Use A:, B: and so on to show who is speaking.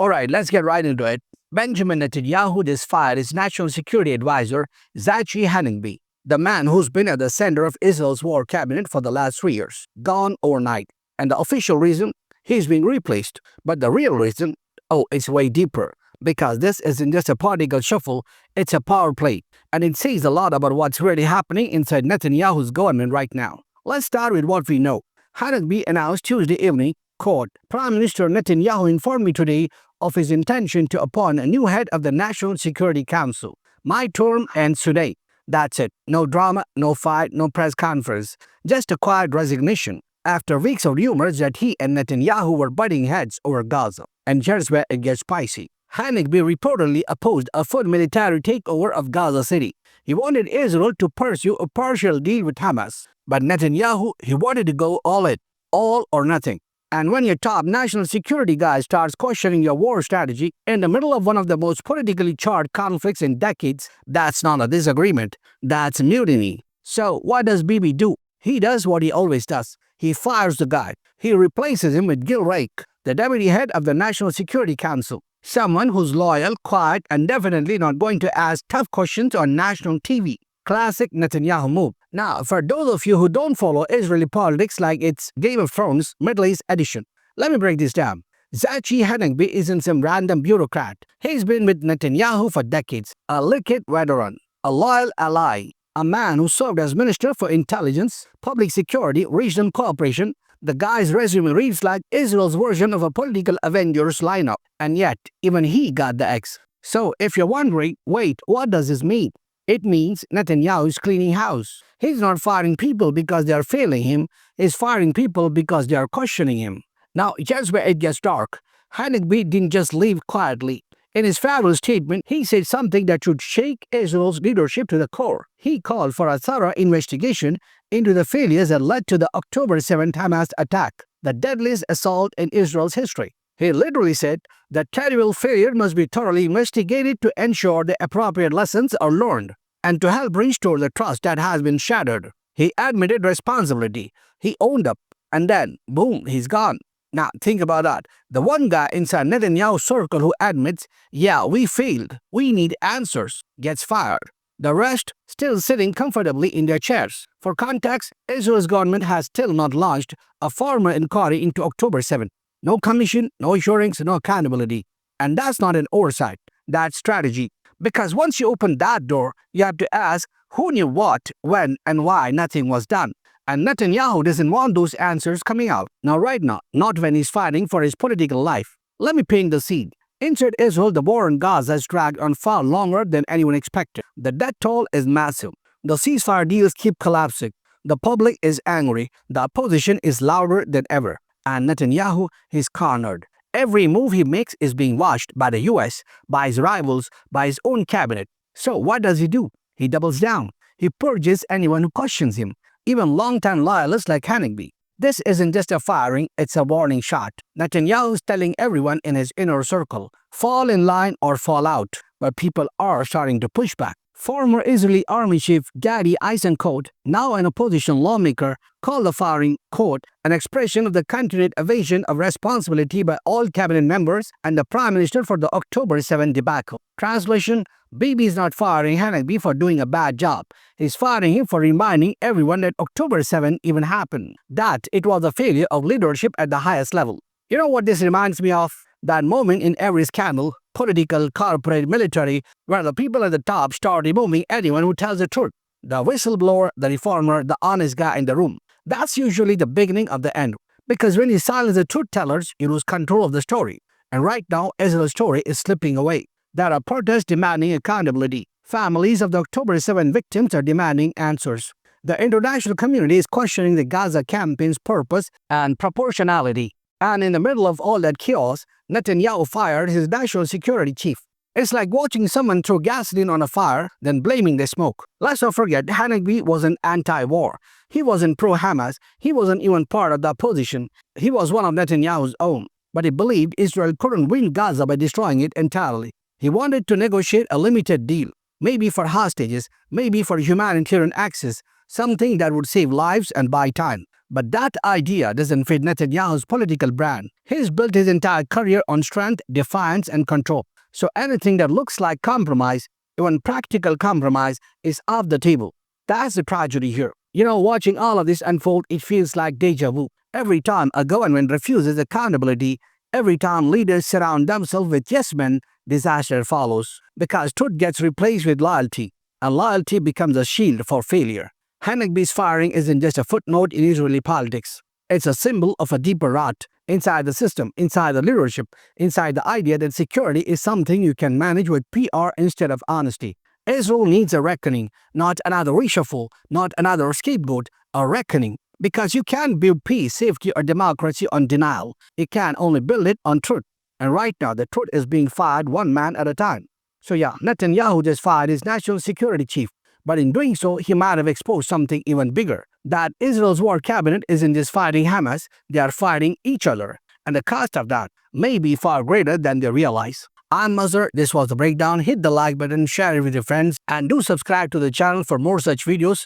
A: Alright, let's get right into it. Benjamin Netanyahu just fired his national security advisor, Zachi Haningbi, the man who's been at the center of Israel's war cabinet for the last 3 years, gone overnight. And the official reason? He's being replaced. But the real reason? Oh, it's way deeper. Because this isn't just a political shuffle, it's a power play. And it says a lot about what's really happening inside Netanyahu's government right now. Let's start with what we know. Haningbi announced Tuesday evening, quote, Prime Minister Netanyahu informed me today of his intention to appoint a new head of the National Security Council. My term ends today. That's it. No drama, no fight, no press conference. Just a quiet resignation after weeks of rumors that he and Netanyahu were butting heads over Gaza. And here's where it gets spicy. Haningbi reportedly opposed a full military takeover of Gaza City. He wanted Israel to pursue a partial deal with Hamas. But Netanyahu, he wanted to go all in, all or nothing. And when your top national security guy starts questioning your war strategy in the middle of one of the most politically charged conflicts in decades, that's not a disagreement, that's mutiny. So what does Bibi do? He does what he always does. He fires the guy. He replaces him with Gil Rake, the deputy head of the National Security Council. Someone who's loyal, quiet, and definitely not going to ask tough questions on national TV. Classic Netanyahu move. Now, for those of you who don't follow Israeli politics like it's Game of Thrones Middle East edition, let me break this down. Zachi Haningbi isn't some random bureaucrat. He's been with Netanyahu for decades, a liquid veteran, a loyal ally, a man who served as Minister for Intelligence, Public Security, Regional Cooperation. The guy's resume reads like Israel's version of a political Avengers lineup, and yet, even he got the X. So, if you're wondering, wait, what does this mean? It means Netanyahu is cleaning house. He's not firing people because they are failing him. He's firing people because they are questioning him. Now, here's where it gets dark. Haningbi didn't just leave quietly. In his farewell statement, he said something that should shake Israel's leadership to the core. He called for a thorough investigation into the failures that led to the October 7th Hamas attack, the deadliest assault in Israel's history. He literally said that terrible failure must be thoroughly investigated to ensure the appropriate lessons are learned and to help restore the trust that has been shattered. He admitted responsibility. He owned up. And then, boom, he's gone. Now, think about that. The one guy inside Netanyahu's circle who admits, yeah, we failed, we need answers, gets fired. The rest still sitting comfortably in their chairs. For context, Israel's government has still not launched a formal inquiry into October 7th. No commission, no hearings, no accountability. And that's not an oversight. That's strategy. Because once you open that door, you have to ask who knew what, when, and why nothing was done. And Netanyahu doesn't want those answers coming out. Now, right now, not when he's fighting for his political life. Let me paint the scene. Inside Israel, the war in Gaza has dragged on far longer than anyone expected. The death toll is massive. The ceasefire deals keep collapsing. The public is angry. The opposition is louder than ever. And Netanyahu is cornered. Every move he makes is being watched by the US, by his rivals, by his own cabinet. So what does he do? He doubles down. He purges anyone who questions him, even long-time loyalists like Haningbi. This isn't just a firing, it's a warning shot. Netanyahu is telling everyone in his inner circle, fall in line or fall out. But people are starting to push back. Former Israeli Army Chief Gadi Eisenkot, now an opposition lawmaker, called the firing, quote, an expression of the continued evasion of responsibility by all cabinet members and the Prime Minister for the October 7 debacle. Translation, Bibi is not firing Haningbi for doing a bad job. He's firing him for reminding everyone that October 7 even happened, that it was a failure of leadership at the highest level. You know what this reminds me of? That moment in every scandal, political, corporate, military, where the people at the top start removing anyone who tells the truth. The whistleblower, the reformer, the honest guy in the room. That's usually the beginning of the end. Because when you silence the truth tellers, you lose control of the story. And right now, Israel's story is slipping away. There are protests demanding accountability. Families of the October 7 victims are demanding answers. The international community is questioning the Gaza campaign's purpose and proportionality. And in the middle of all that chaos, Netanyahu fired his national security chief. It's like watching someone throw gasoline on a fire, then blaming the smoke. Let's not forget, Haningbi wasn't anti-war. He wasn't pro-Hamas. He wasn't even part of the opposition. He was one of Netanyahu's own. But he believed Israel couldn't win Gaza by destroying it entirely. He wanted to negotiate a limited deal, maybe for hostages, maybe for humanitarian access, something that would save lives and buy time. But that idea doesn't fit Netanyahu's political brand. He's built his entire career on strength, defiance, and control. So anything that looks like compromise, even practical compromise, is off the table. That's the tragedy here. Watching all of this unfold, it feels like deja vu. Every time a government refuses accountability, every time leaders surround themselves with yes men, disaster follows. Because truth gets replaced with loyalty, and loyalty becomes a shield for failure. Hanegbi's firing isn't just a footnote in Israeli politics. It's a symbol of a deeper rot inside the system, inside the leadership, inside the idea that security is something you can manage with PR instead of honesty. Israel needs a reckoning, not another reshuffle, not another scapegoat, a reckoning. Because you can't build peace, safety, or democracy on denial. You can only build it on truth. And right now, the truth is being fired one man at a time. So Netanyahu just fired his national security chief. But in doing so, he might have exposed something even bigger. That Israel's war cabinet isn't just fighting Hamas, they are fighting each other. And the cost of that may be far greater than they realize. I'm Mazhar. This was The Breakdown. Hit the like button, share it with your friends, and do subscribe to the channel for more such videos.